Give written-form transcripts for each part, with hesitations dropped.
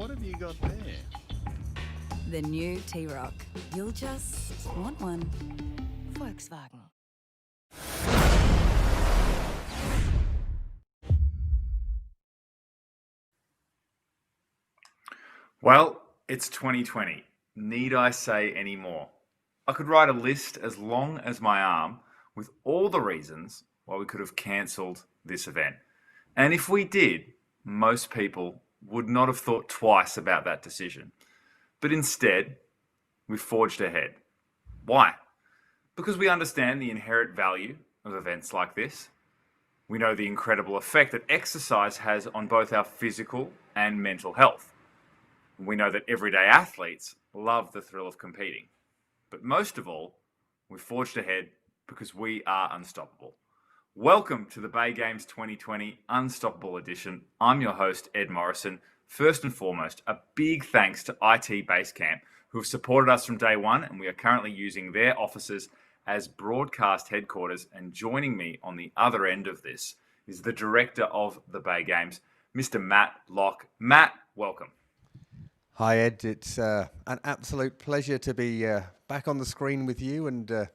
what have you got there? The new T-Roc. You'll just want one. Volkswagen. Well, it's 2020. Need I say any more? I could write a list as long as my arm with all the reasons why we could have cancelled this event. And if we did, most people would not have thought twice about that decision. But instead, we forged ahead. Why? Because we understand the inherent value of events like this. We know the incredible effect that exercise has on both our physical and mental health. We know that everyday athletes love the thrill of competing. But most of all, we forged ahead because we are unstoppable. Welcome to the Bay Games 2020 Unstoppable Edition. I'm your host, Ed Morrison. First and foremost, a big thanks to IT Basecamp, who have supported us from day one, and we are currently using their offices as broadcast headquarters. And joining me on the other end of this is the director of the Bay Games, Mr. Matt Locke. Matt, welcome. Hi, Ed. It's an absolute pleasure to be back on the screen with you, and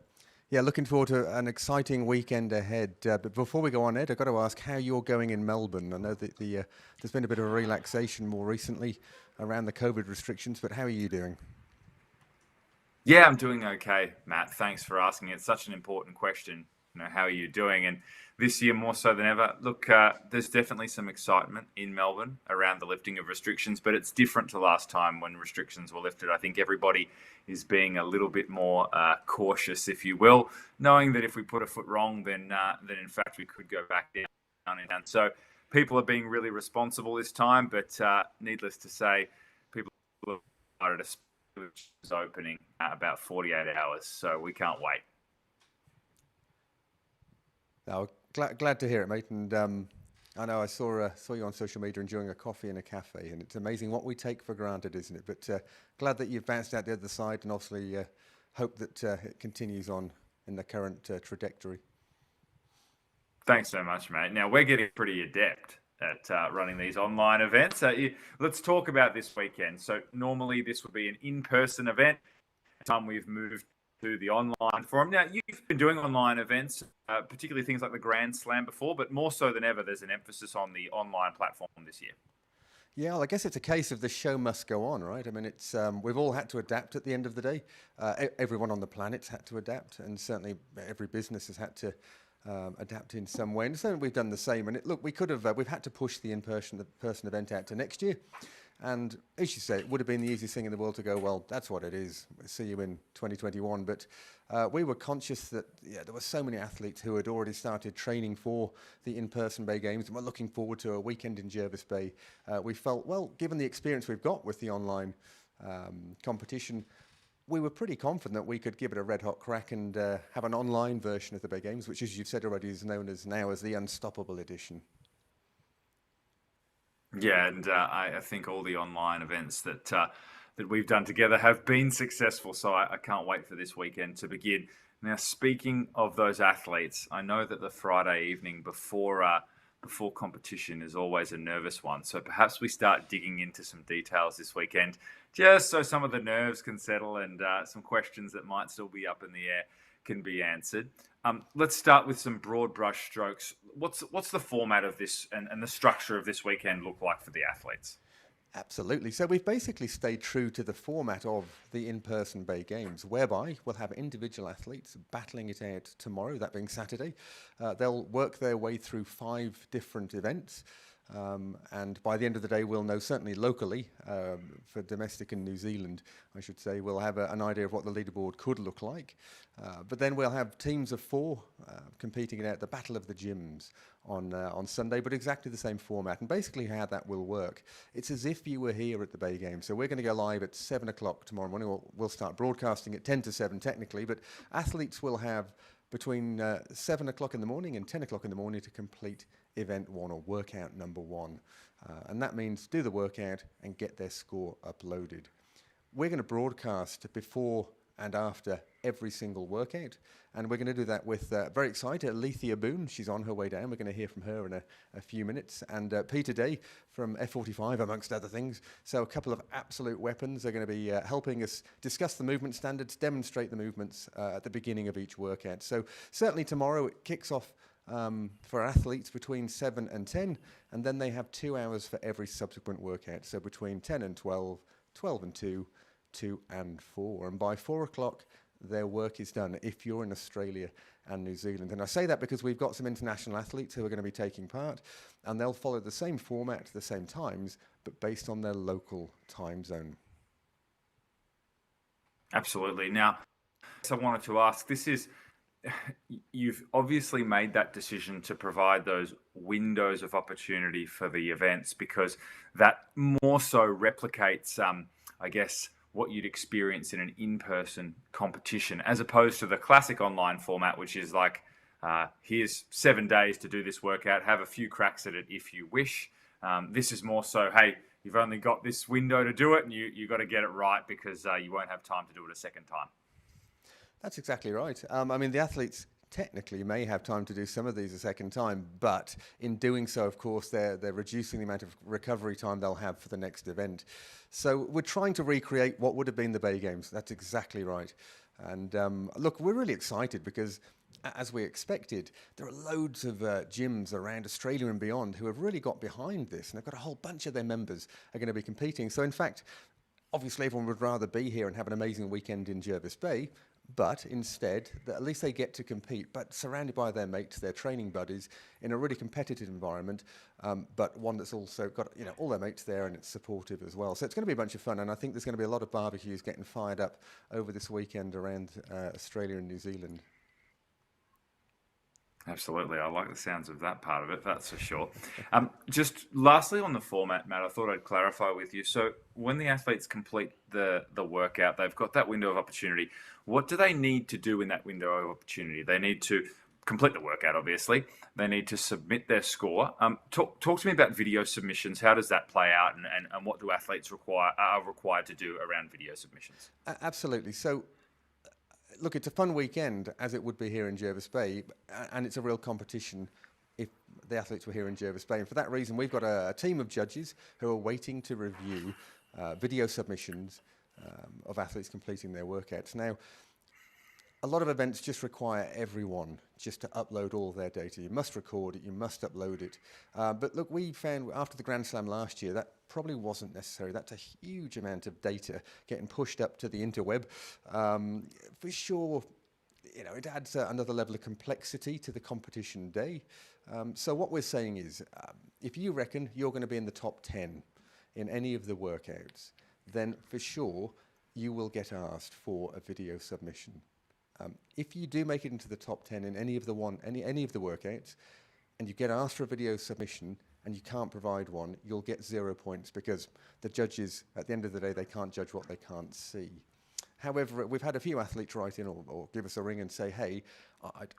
looking forward to an exciting weekend ahead. But before we go on, Ed, I've got to ask how you're going in Melbourne. I know that there's been a bit of a relaxation more recently around the COVID restrictions, but how are you doing? Yeah, I'm doing okay, Matt. Thanks for asking. It's such an important question. How are you doing? And this year, more so than ever, look, there's definitely some excitement in Melbourne around the lifting of restrictions, but it's different to last time when restrictions were lifted. I think everybody is being a little bit more cautious, if you will, knowing that if we put a foot wrong, then in fact we could go back down and down. So people are being really responsible this time, but needless to say, people have started a which is opening about 48 hours, so we can't wait. Oh, glad to hear it, mate. And I know I saw you on social media enjoying a coffee in a cafe, and it's amazing what we take for granted, isn't it? But glad that you've bounced out the other side, and obviously hope that it continues on in the current trajectory. Thanks so much, mate. Now, we're getting pretty adept at running these online events. Let's talk about this weekend. So normally this would be an in-person event. Time we've moved to the online forum. Now, you've been doing online events, particularly things like the Grand Slam before, but more so than ever, there's an emphasis on the online platform this year. Yeah, well, I guess it's a case of the show must go on, right? I mean, it's we've all had to adapt at the end of the day. Everyone on the planet's had to adapt, and certainly every business has had to adapt in some way. And so we've done the same. And look, we could have we've had to push the in-person event out to next year. And as you say, it would have been the easiest thing in the world to go, well, that's what it is. See you in 2021. But we were conscious that there were so many athletes who had already started training for the in-person Bay Games and were looking forward to a weekend in Jervis Bay. We felt, well, given the experience we've got with the online competition, we were pretty confident that we could give it a red-hot crack and have an online version of the Bay Games, which, as you've said already, is known as now as the Unstoppable Edition. Yeah, and I think all the online events that we've done together have been successful, so I can't wait for this weekend to begin. Now, speaking of those athletes, I know that the Friday evening before competition is always a nervous one, so perhaps we start digging into some details this weekend, just so some of the nerves can settle and some questions that might still be up in the air can be answered. Let's start with some broad brush strokes. What's the format of this and the structure of this weekend look like for the athletes? Absolutely. So we've basically stayed true to the format of the in-person Bay Games, whereby we'll have individual athletes battling it out tomorrow, that being Saturday. They'll work their way through 5 different events. And by the end of the day, we'll know, certainly locally, for domestic and New Zealand, I should say, we'll have an idea of what the leaderboard could look like. But then we'll have teams of 4 competing in the Battle of the Gyms on Sunday, but exactly the same format. And basically how that will work, it's as if you were here at the Bay Games. So we're going to go live at 7 o'clock tomorrow morning. We'll start broadcasting at 10 to 7 technically, but athletes will have between 7 o'clock in the morning and 10 o'clock in the morning to complete event 1 or workout number 1. And that means do the workout and get their score uploaded. We're going to broadcast before and after every single workout. And we're going to do that with, very excited, Alethea Boone. She's on her way down. We're going to hear from her in a few minutes. And Peter Day from F45, amongst other things. So a couple of absolute weapons are going to be helping us discuss the movement standards, demonstrate the movements at the beginning of each workout. So certainly tomorrow it kicks off for athletes between 7 and 10, and then they have 2 hours for every subsequent workout. So between 10 and 12, 12 and 2, 2 and 4. And by 4 o'clock, their work is done if you're in Australia and New Zealand. And I say that because we've got some international athletes who are going to be taking part, and they'll follow the same format, the same times, but based on their local time zone. Absolutely. Now, so I wanted to ask, you've obviously made that decision to provide those windows of opportunity for the events because that more so replicates, I guess, what you'd experience in an in-person competition, as opposed to the classic online format, which is like, here's 7 days to do this workout, have a few cracks at it if you wish. This is more so, hey, you've only got this window to do it, and you got to get it right because you won't have time to do it a second time. That's exactly right. I mean, the athletes technically may have time to do some of these a second time, but in doing so, of course, they're reducing the amount of recovery time they'll have for the next event. So we're trying to recreate what would have been the Bay Games. That's exactly right. And look, we're really excited because, as we expected, there are loads of gyms around Australia and beyond who have really got behind this, and they've got a whole bunch of their members are going to be competing. So in fact, obviously everyone would rather be here and have an amazing weekend in Jervis Bay, but instead, at least they get to compete, but surrounded by their mates, their training buddies, in a really competitive environment, but one that's also got all their mates there and it's supportive as well. So it's going to be a bunch of fun, and I think there's going to be a lot of barbecues getting fired up over this weekend around Australia and New Zealand. Absolutely. I like the sounds of that part of it, that's for sure. Just lastly on the format, Matt, I thought I'd clarify with you. So when the athletes complete the workout, they've got that window of opportunity. What do they need to do in that window of opportunity? They need to complete the workout, obviously. They need to submit their score. Talk to me about video submissions. How does that play out, and what do athletes are required to do around video submissions? Absolutely. So look, it's a fun weekend, as it would be here in Jervis Bay, and it's a real competition if the athletes were here in Jervis Bay. And for that reason, we've got a team of judges who are waiting to review video submissions of athletes completing their workouts. Now, a lot of events just require everyone just to upload all their data. You must record it, you must upload it. But look, we found after the Grand Slam last year, that probably wasn't necessary. That's a huge amount of data getting pushed up to the interweb. For sure, it adds another level of complexity to the competition day. So what we're saying is, if you reckon you're going to be in the top 10 in any of the workouts, then for sure you will get asked for a video submission. If you do make it into the top 10 in any of the workouts, and you get asked for a video submission and you can't provide one, you'll get 0 points because the judges, at the end of the day, they can't judge what they can't see. However, we've had a few athletes write in or give us a ring and say, hey,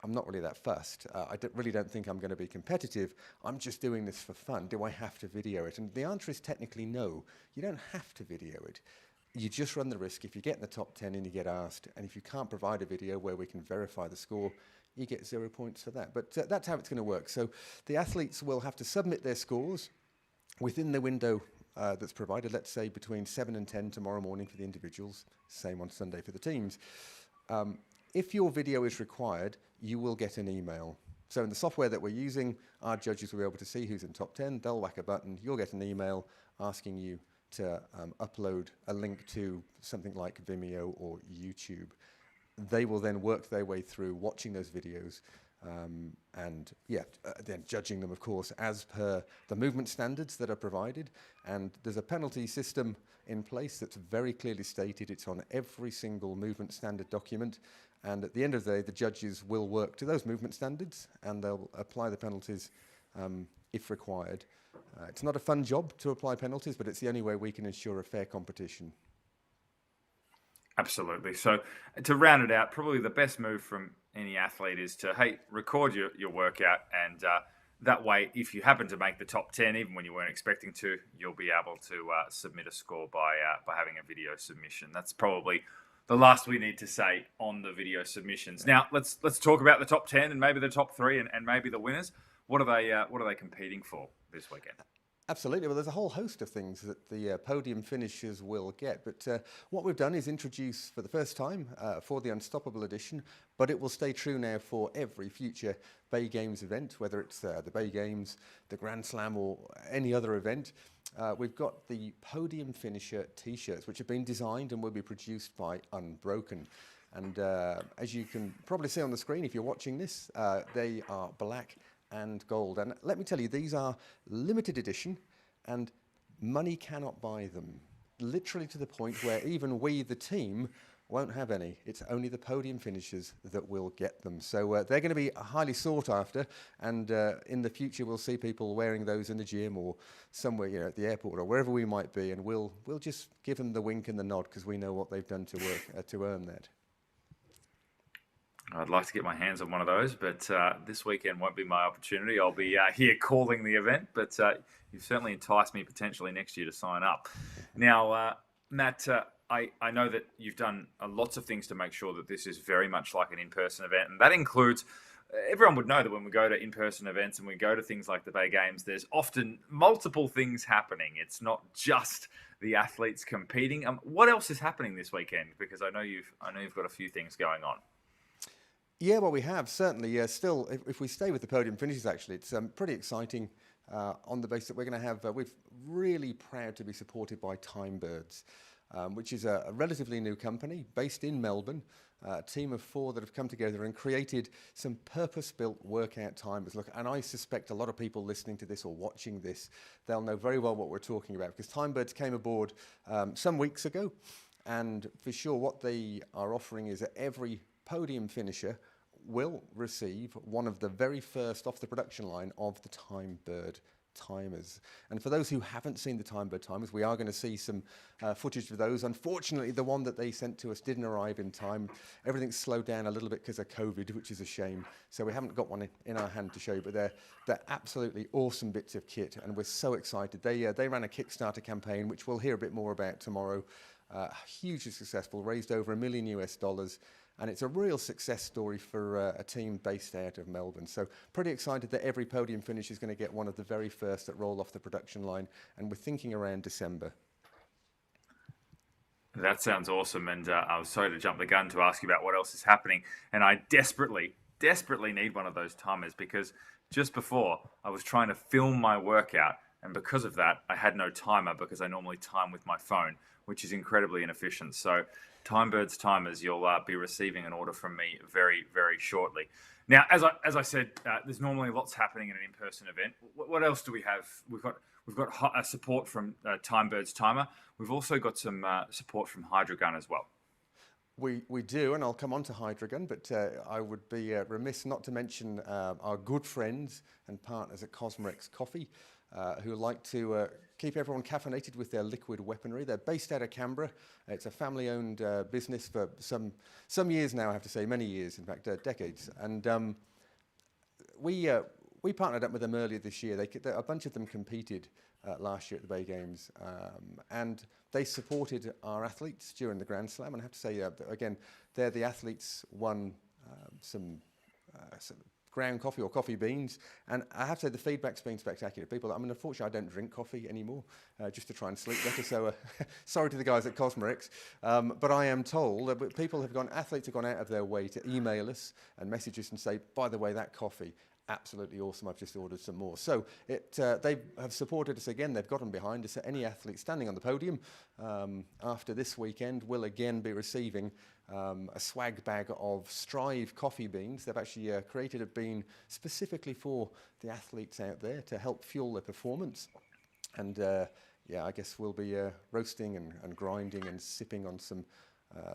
I'm not really that fussed. I really don't think I'm going to be competitive. I'm just doing this for fun. Do I have to video it? And the answer is technically no. You don't have to video it. You just run the risk if you get in the top 10 and you get asked, and if you can't provide a video where we can verify the score, you get 0 points for that. But that's how it's going to work. So the athletes will have to submit their scores within the window that's provided, let's say between 7 and 10 tomorrow morning for the individuals, same on Sunday for the teams. If your video is required, you will get an email. So in the software that we're using, our judges will be able to see who's in top 10. They'll whack a button. You'll get an email asking you to upload a link to something like Vimeo or YouTube. They will then work their way through watching those videos and then judging them, of course, as per the movement standards that are provided. And there's a penalty system in place that's very clearly stated. It's on every single movement standard document. And at the end of the day, the judges will work to those movement standards and they'll apply the penalties if required. It's not a fun job to apply penalties, but it's the only way we can ensure a fair competition. Absolutely. So to round it out, probably the best move from any athlete is to, hey, record your workout. And that way, if you happen to make the top 10, even when you weren't expecting to, you'll be able to submit a score by having a video submission. That's probably the last we need to say on the video submissions. Now, let's talk about the top 10 and maybe the top 3 and maybe the winners. What are they competing for this weekend? Absolutely. Well, there's a whole host of things that the podium finishers will get. But what we've done is introduce for the first time for the Unstoppable Edition, but it will stay true now for every future Bay Games event, whether it's the Bay Games, the Grand Slam, or any other event. We've got the podium finisher T-shirts, which have been designed and will be produced by Unbroken. And as you can probably see on the screen, if you're watching this, they are black and gold. And let me tell you, these are limited edition and money cannot buy them. Literally to the point where even we, the team, won't have any. It's only the podium finishers that will get them. So they're going to be highly sought after, and in the future we'll see people wearing those in the gym or somewhere, at the airport or wherever we might be, and we'll just give them the wink and the nod because we know what they've done to work to earn that. I'd like to get my hands on one of those, but this weekend won't be my opportunity. I'll be here calling the event, but you've certainly enticed me potentially next year to sign up. Now, Matt, I know that you've done lots of things to make sure that this is very much like an in-person event, and that includes, everyone would know that when we go to in-person events and we go to things like the Bay Games, there's often multiple things happening. It's not just the athletes competing. What else is happening this weekend? Because I know you've got a few things going on. Yeah, well, we have, certainly. Still, if we stay with the podium finishes, actually, it's pretty exciting on the basis that we're going to have, we're really proud to be supported by Timebirds, which is a relatively new company based in Melbourne, a team of 4 that have come together and created some purpose-built workout timers. Look, and I suspect a lot of people listening to this or watching this, they'll know very well what we're talking about, because Timebirds came aboard some weeks ago, and for sure what they are offering is that every podium finisher will receive one of the very first off the production line of the Timebird timers. And for those who haven't seen the Timebird timers, we are going to see some footage of those. Unfortunately, the one that they sent to us didn't arrive in time. Everything's slowed down a little bit because of COVID, which is a shame. So we haven't got one in our hand to show you, but they're absolutely awesome bits of kit, and we're so excited. They ran a Kickstarter campaign, which we'll hear a bit more about tomorrow. Hugely successful, raised over $1 million US. And it's a real success story for a team based out of Melbourne. So pretty excited that every podium finish is going to get one of the very first that roll off the production line. And we're thinking around December. That sounds awesome. And I was sorry to jump the gun to ask you about what else is happening. And I desperately need one of those timers, because just before I was trying to film my workout. And because of that, I had no timer, because I normally time with my phone, which is incredibly inefficient. So Timebirds timers, you'll be receiving an order from me very, very shortly. Now, as I said, there's normally lots happening in an in-person event. What else do we have? We've got support from Timebirds timer. We've also got some support from Hydrogun as well. We do, and I'll come on to Hydrogun, but I would be remiss not to mention our good friends and partners at Cosmorex Coffee, who like to keep everyone caffeinated with their liquid weaponry. They're based out of Canberra. It's a family-owned business for some years now, I have to say, many years, in fact, decades. And we partnered up with them earlier this year. A bunch of them competed last year at the Bay Games, and they supported our athletes during the Grand Slam. And I have to say, again, the athletes won some ground coffee or coffee beans, and I have to say the feedback's been spectacular. Unfortunately, I don't drink coffee anymore, just to try and sleep better. So sorry to the guys at Cosmorex, but I am told that athletes have gone out of their way to email us and message us and say, by the way, that coffee, absolutely awesome, I've just ordered some more. So they have supported us again. They've gotten behind us. Any athlete standing on the podium after this weekend will again be receiving a swag bag of Strive coffee beans. They've actually created a bean specifically for the athletes out there to help fuel their performance. And I guess we'll be roasting and grinding and sipping on some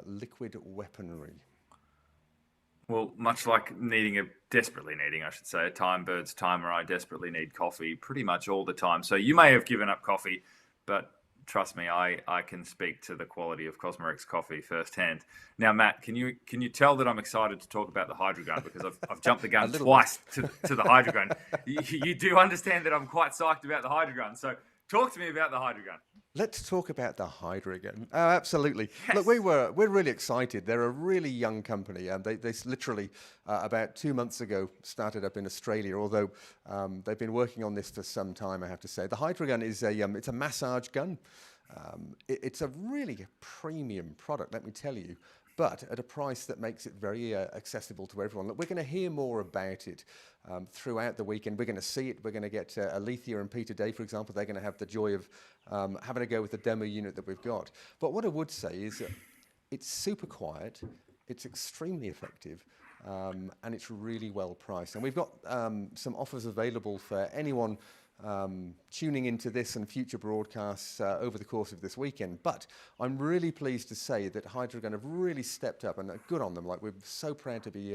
liquid weaponry. Well, much like desperately needing, I should say, a Timebirds timer, I desperately need coffee pretty much all the time. So you may have given up coffee, but trust me, I can speak to the quality of Cosmorex coffee firsthand. Now, Matt, can you tell that I'm excited to talk about the Hydrogun, because I've jumped the gun twice to the Hydrogun. You do understand that I'm quite psyched about the Hydrogun. So talk to me about the Hydrogun. Let's talk about the Hydra again. Oh, absolutely. Look, we're really excited. They're a really young company, and they literally about 2 months ago started up in Australia. Although they've been working on this for some time, I have to say. The Hydra gun is it's a massage gun. It's a really premium product, let me tell you, but at a price that makes it very accessible to everyone. Look, we're going to hear more about it throughout the weekend. We're going to see it. We're going to get Alethea and Peter Day, for example. They're going to have the joy of having a go with the demo unit that we've got. But what I would say is that it's super quiet, it's extremely effective, and it's really well priced. And we've got some offers available for anyone tuning into this and future broadcasts over the course of this weekend. But I'm really pleased to say that Hydra have really stepped up, and good on them. Like, we're so proud to be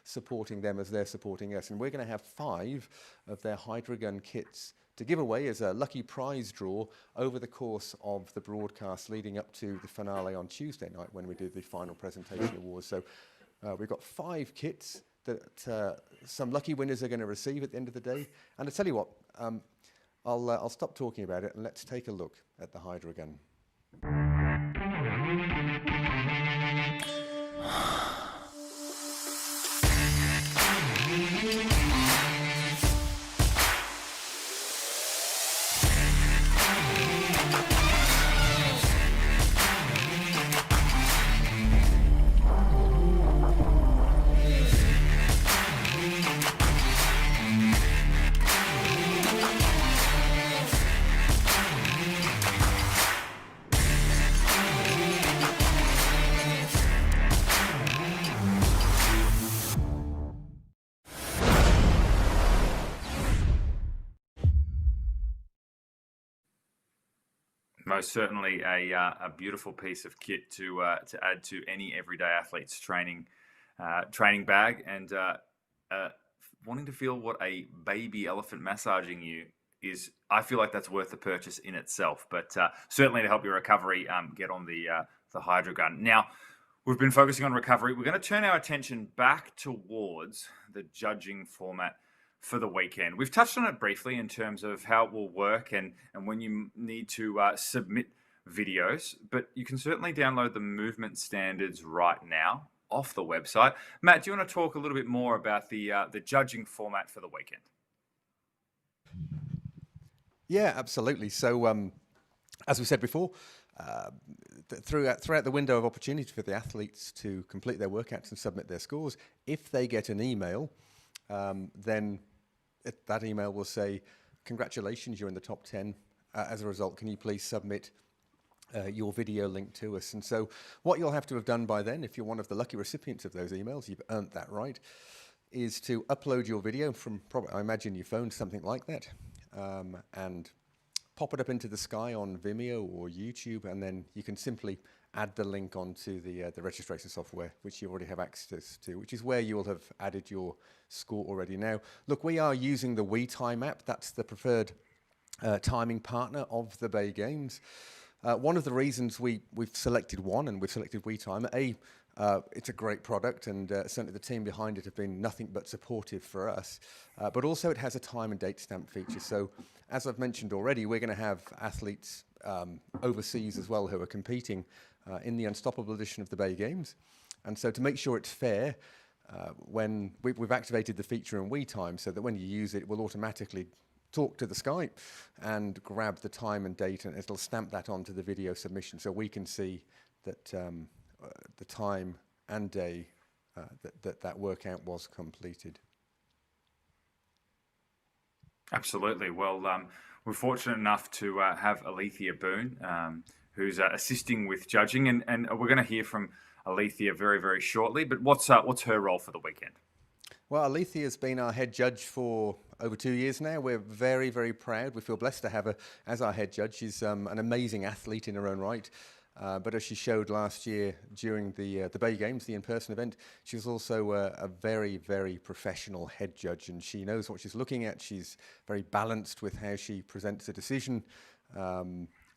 supporting them as they're supporting us. And we're going to have 5 of their Hydra Gun kits to give away as a lucky prize draw over the course of the broadcast leading up to the finale on Tuesday night when we do the final presentation awards. So we've got 5 kits that some lucky winners are going to receive at the end of the day. And I tell you what, I'll stop talking about it and let's take a look at the Hydra gun. Most certainly a beautiful piece of kit to add to any everyday athlete's training bag, and wanting to feel what a baby elephant massaging you is. I feel like that's worth the purchase in itself. But certainly to help your recovery, get on the Hydra gun. Now, we've been focusing on recovery. We're going to turn our attention back towards the judging format for the weekend. We've touched on it briefly in terms of how it will work and when you need to submit videos, but you can certainly download the movement standards right now off the website. Matt, do you want to talk a little bit more about the judging format for the weekend? Yeah, absolutely. So, as we said before, throughout the window of opportunity for the athletes to complete their workouts and submit their scores, if they get an email, then that email will say, congratulations, you're in the top 10. As a result, can you please submit your video link to us? And so what you'll have to have done by then, if you're one of the lucky recipients of those emails, you've earned that right, is to upload your video from, probably, I imagine your phone, something like that, and pop it up into the sky on Vimeo or YouTube, and then you can simply add the link onto the registration software, which you already have access to, which is where you will have added your score already. Now, look, we are using the WeTime app. That's the preferred timing partner of the Bay Games. One of the reasons we've selected one, and we've selected WeTime, it's a great product, and certainly the team behind it have been nothing but supportive for us. But also it has a time and date stamp feature. So as I've mentioned already, we're going to have athletes overseas as well who are competing in the Unstoppable edition of the Bay Games. And so to make sure it's fair, when we've activated the feature in WeTime so that when you use it, it will automatically talk to the Skype and grab the time and date, and it'll stamp that onto the video submission so we can see that the time and day that workout was completed. Absolutely. Well, we're fortunate enough to have Alethea Boone, who's assisting with judging, and we're going to hear from Alethea very, very shortly. But what's her role for the weekend? Well, Alethea has been our head judge for over 2 years now. We're very, very proud. We feel blessed to have her as our head judge. She's an amazing athlete in her own right. But as she showed last year during the Bay Games, the in-person event, she's also a very, very professional head judge, and she knows what she's looking at. She's very balanced with how she presents a decision,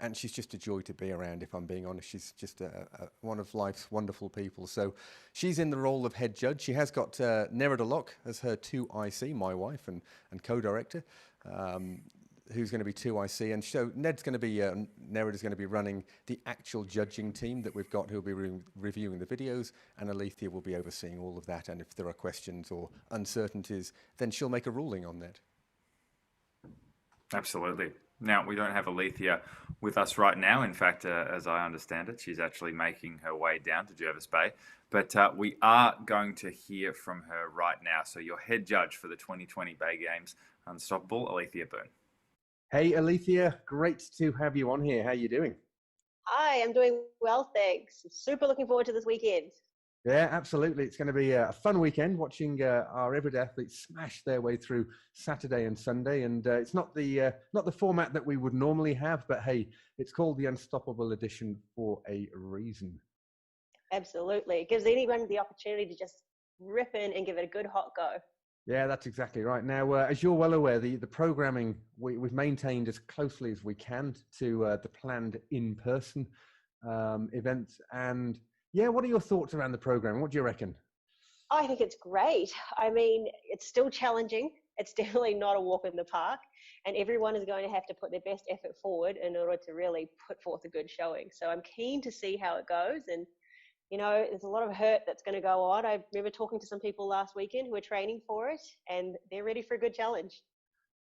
and she's just a joy to be around, if I'm being honest. She's just one of life's wonderful people. So she's in the role of head judge. She has got Nerida Locke as her 2IC, my wife and co-director. who's going to be 2IC, and so Ned's going to be, Nerid is going to be running the actual judging team that we've got, who'll be reviewing the videos, and Alethea will be overseeing all of that. And if there are questions or uncertainties, then she'll make a ruling on that. Absolutely. Now, we don't have Alethea with us right now. In fact, as I understand it, she's actually making her way down to Jervis Bay. But we are going to hear from her right now. So your head judge for the 2020 Bay Games Unstoppable, Alethea Boone. Hey, Alethea, great to have you on here. How are you doing? Hi, I'm doing well, thanks. Super looking forward to this weekend. Yeah, absolutely. It's going to be a fun weekend watching our everyday athletes smash their way through Saturday and Sunday. And it's not the format that we would normally have, but hey, it's called the Unstoppable Edition for a reason. Absolutely. It gives anyone the opportunity to just rip in and give it a good hot go. Yeah, that's exactly right. Now, as you're well aware, the programming we've maintained as closely as we can to the planned in-person events. And yeah, what are your thoughts around the program? What do you reckon? I think it's great. I mean, it's still challenging. It's definitely not a walk in the park, and everyone is going to have to put their best effort forward in order to really put forth a good showing. So I'm keen to see how it goes. And you know, there's a lot of hurt that's going to go on. I remember talking to some people last weekend who are training for it, and they're ready for a good challenge.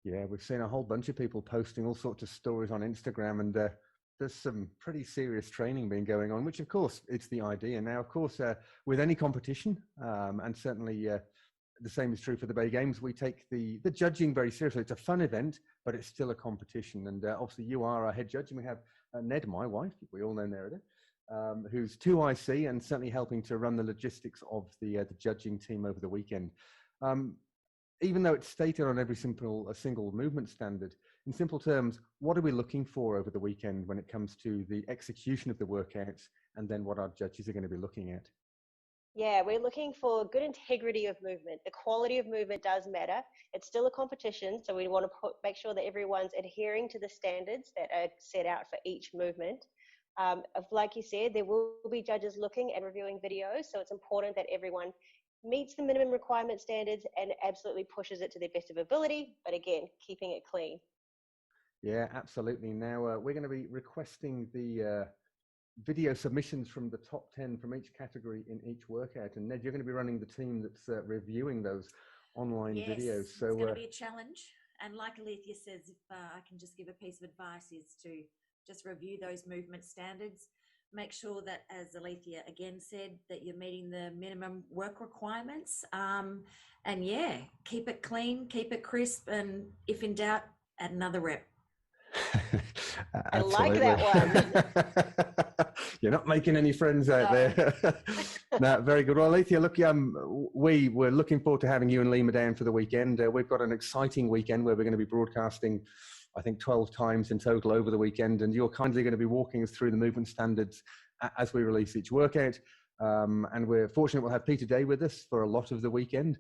Yeah, we've seen a whole bunch of people posting all sorts of stories on Instagram, and there's some pretty serious training being going on, which of course it's the idea. Now, of course, with any competition, and certainly the same is true for the Bay Games, we take the judging very seriously. It's a fun event, but it's still a competition. And obviously you are our head judge, and we have Ned, my wife, we all know Nerida, who's 2IC and certainly helping to run the logistics of the judging team over the weekend. Even though it's stated on every single movement standard, in simple terms, what are we looking for over the weekend when it comes to the execution of the workouts, and then what our judges are going to be looking at? Yeah, we're looking for good integrity of movement. The quality of movement does matter. It's still a competition, so we want to make sure that everyone's adhering to the standards that are set out for each movement. Like you said, there will be judges looking and reviewing videos, so it's important that everyone meets the minimum requirement standards and absolutely pushes it to their best of ability, but again, keeping it clean. Yeah, absolutely. Now, we're going to be requesting the video submissions from the top 10 from each category in each workout. And Ned, you're going to be running the team that's reviewing those online videos. So it's going to be a challenge. And like Alethea says, if I can just give a piece of advice, is to just review those movement standards. Make sure that, as Alethea again said, that you're meeting the minimum work requirements. And yeah, keep it clean, keep it crisp, and if in doubt, add another rep. I like that one. You're not making any friends out there. No, very good. Well, Alethea, look, we were looking forward to having you and Lima down for the weekend. We've got an exciting weekend where we're going to be broadcasting, I think, 12 times in total over the weekend, and you're kindly going to be walking us through the movement standards as we release each workout. And we're fortunate we'll have Peter Day with us for a lot of the weekend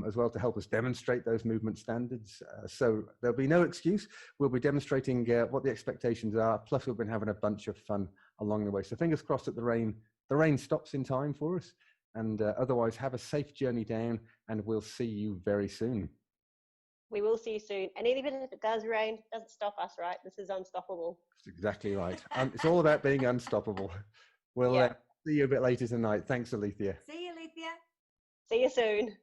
as well, to help us demonstrate those movement standards. So there'll be no excuse. We'll be demonstrating what the expectations are, plus we've been having a bunch of fun along the way. So fingers crossed that the rain stops in time for us, and otherwise have a safe journey down, and we'll see you very soon. We will see you soon. And even if it does rain, it doesn't stop us, right? This is unstoppable. That's exactly right. It's all about being unstoppable. We'll see you a bit later tonight. Thanks, Alethea. See you, Alethea. See you soon.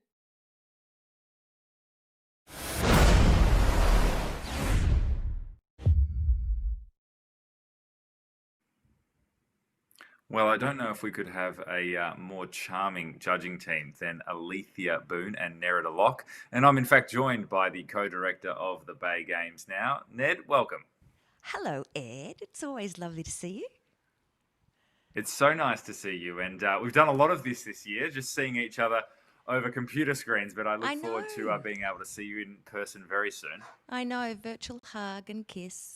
Well, I don't know if we could have a more charming judging team than Alethea Boone and Nerida Locke. And I'm in fact joined by the co-director of the Bay Games now. Ned, welcome. Hello, Ed. It's always lovely to see you. It's so nice to see you. And we've done a lot of this year, just seeing each other over computer screens. But I look forward to being able to see you in person very soon. I know, virtual hug and kiss.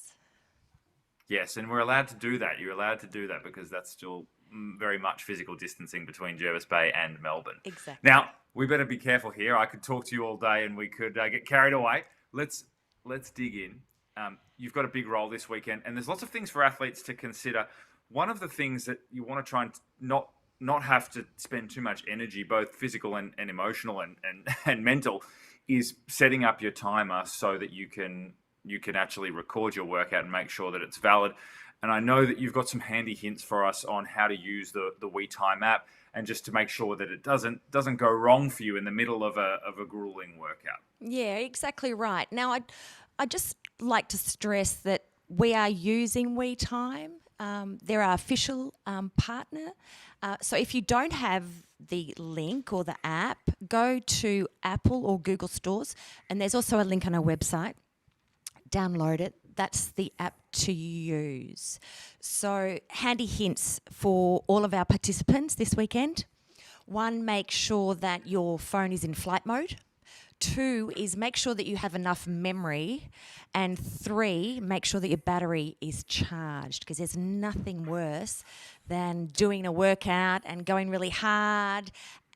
Yes, and we're allowed to do that. You're allowed to do that because that's still very much physical distancing between Jervis Bay and Melbourne. Exactly. Now, we better be careful here. I could talk to you all day and we could get carried away. Let's dig in. You've got a big role this weekend, and there's lots of things for athletes to consider. One of the things that you want to try and not have to spend too much energy, both physical and emotional and mental, is setting up your timer so that you can you can actually record your workout and make sure that it's valid. And I know that you've got some handy hints for us on how to use the WeTime app, and just to make sure that it doesn't go wrong for you in the middle of a grueling workout. Yeah, exactly right. Now, I just like to stress that we are using WeTime. They're our official partner. So if you don't have the link or the app, go to Apple or Google stores, and there's also a link on our website. Download it. That's the app to use. So handy hints for all of our participants this weekend. 1, make sure that your phone is in flight mode. 2 is make sure that you have enough memory. And 3, make sure that your battery is charged, because there's nothing worse than doing a workout and going really hard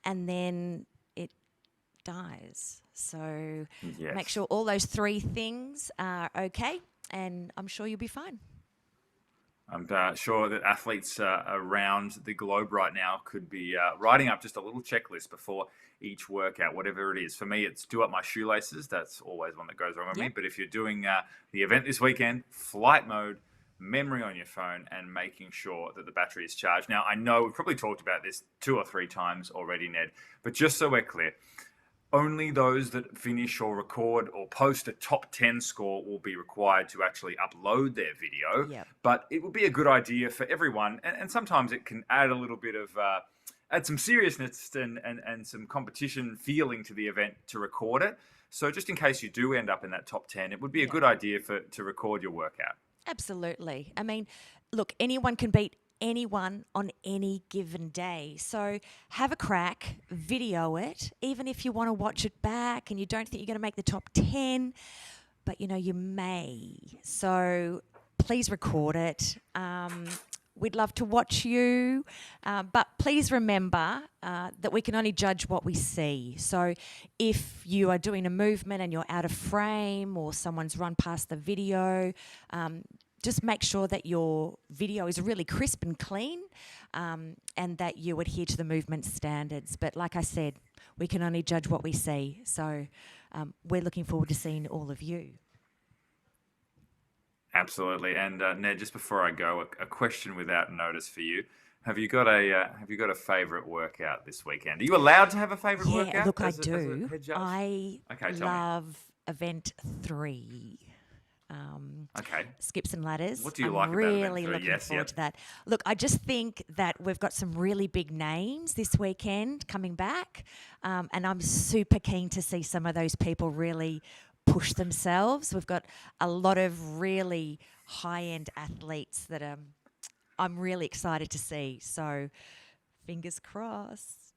and then it dies. So Yes. make sure all those 3 things are okay, and I'm sure you'll be fine. I'm sure that athletes around the globe right now could be writing up just a little checklist before each workout, whatever it is. For me, it's do up my shoelaces. That's always one that goes wrong with me. But if you're doing the event this weekend, flight mode, memory on your phone, and making sure that the battery is charged. Now, I know we've probably talked about this 2 or 3 times already, Ned, but just so we're clear, only those that finish or record or post a top 10 score will be required to actually upload their video. Yep. But it would be a good idea for everyone. And sometimes it can add a little bit of, add some seriousness and some competition feeling to the event to record it. So just in case you do end up in that top 10, it would be a good idea to record your workout. Absolutely. I mean, look, anyone can beat anyone on any given day. So have a crack, video it, even if you want to watch it back and you don't think you're going to make the top 10, but you may. So please record it. We'd love to watch you, but please remember that we can only judge what we see. So if you are doing a movement and you're out of frame or someone's run past the video, just make sure that your video is really crisp and clean, and that you adhere to the movement standards. But like I said, we can only judge what we see. So we're looking forward to seeing all of you. Absolutely. And Ned, just before I go, a question without notice for you. Have you got a favourite workout this weekend? Are you allowed to have a favourite workout? Yeah, look, I as a do. head judge? I Okay, tell me. love event 3. Okay. Skips and ladders. What do you I'm like about Event really 3? looking Yes, forward yep. to that. Look, I just think that we've got some really big names this weekend coming back, and I'm super keen to see some of those people really push themselves. We've got a lot of really high-end athletes that I'm really excited to see. So fingers crossed.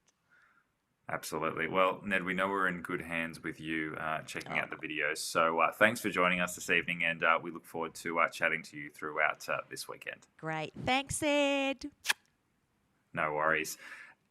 Absolutely. Well, Ned, we know we're in good hands with you checking out the videos. So thanks for joining us this evening, and we look forward to chatting to you throughout this weekend. Great. Thanks, Ed. No worries.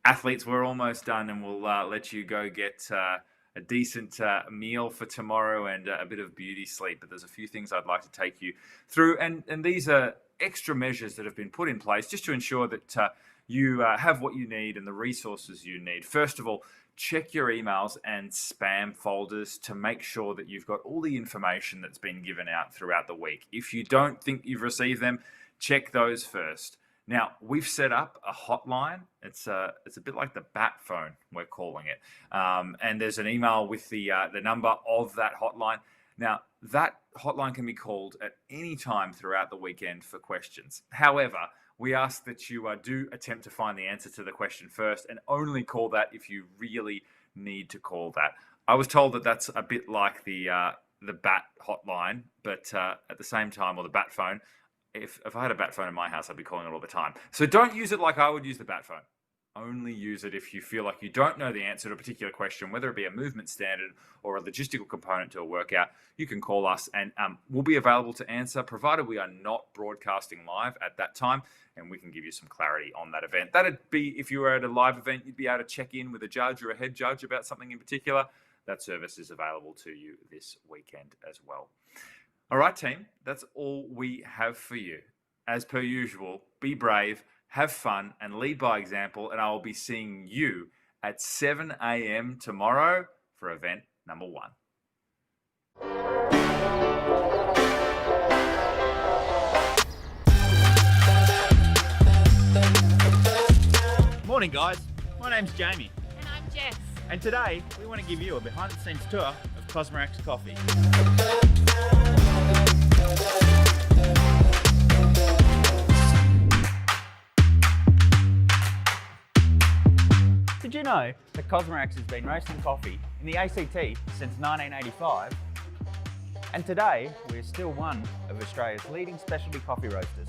Athletes, we're almost done, and we'll let you go get a decent meal for tomorrow and a bit of beauty sleep. But there's a few things I'd like to take you through, and these are extra measures that have been put in place just to ensure that you have what you need and the resources you need. First of all, check your emails and spam folders to make sure that you've got all the information that's been given out throughout the week. If you don't think you've received them, check those first. Now, we've set up a hotline. It's a bit like the bat phone, we're calling it. And there's an email with the number of that hotline. Now, that hotline can be called at any time throughout the weekend for questions. However, we ask that you do attempt to find the answer to the question first, and only call that if you really need to call that. I was told that that's a bit like the bat hotline, but at the same time, or the bat phone, if I had a bat phone in my house, I'd be calling it all the time. So don't use it like I would use the bat phone. Only use it if you feel like you don't know the answer to a particular question, whether it be a movement standard or a logistical component to a workout. You can call us, and we'll be available to answer, provided we are not broadcasting live at that time, and we can give you some clarity on that event. That'd be, if you were at a live event, you'd be able to check in with a judge or a head judge about something in particular. That service is available to you this weekend as well. All right, team, that's all we have for you. As per usual, be brave, have fun, and lead by example, and I will be seeing you at 7 a.m. tomorrow for event number 1. Morning guys, my name's Jamie And I'm Jess. and today we want to give you a behind the scenes tour of Cosmorax Coffee. Did you know that Cosmorax has been roasting coffee in the ACT since 1985? And today we're still one of Australia's leading specialty coffee roasters.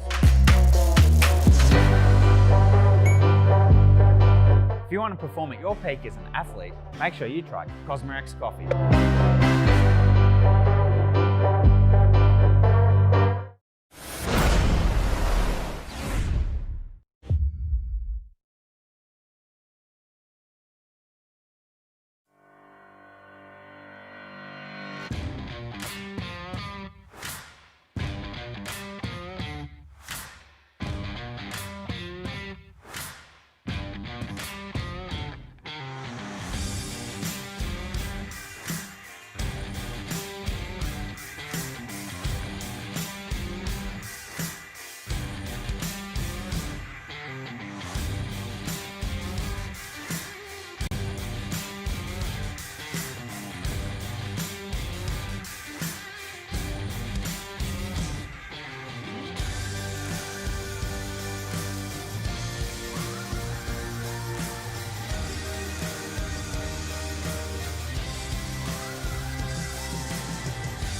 If you want to perform at your peak as an athlete, make sure you try Cosmorax Coffee.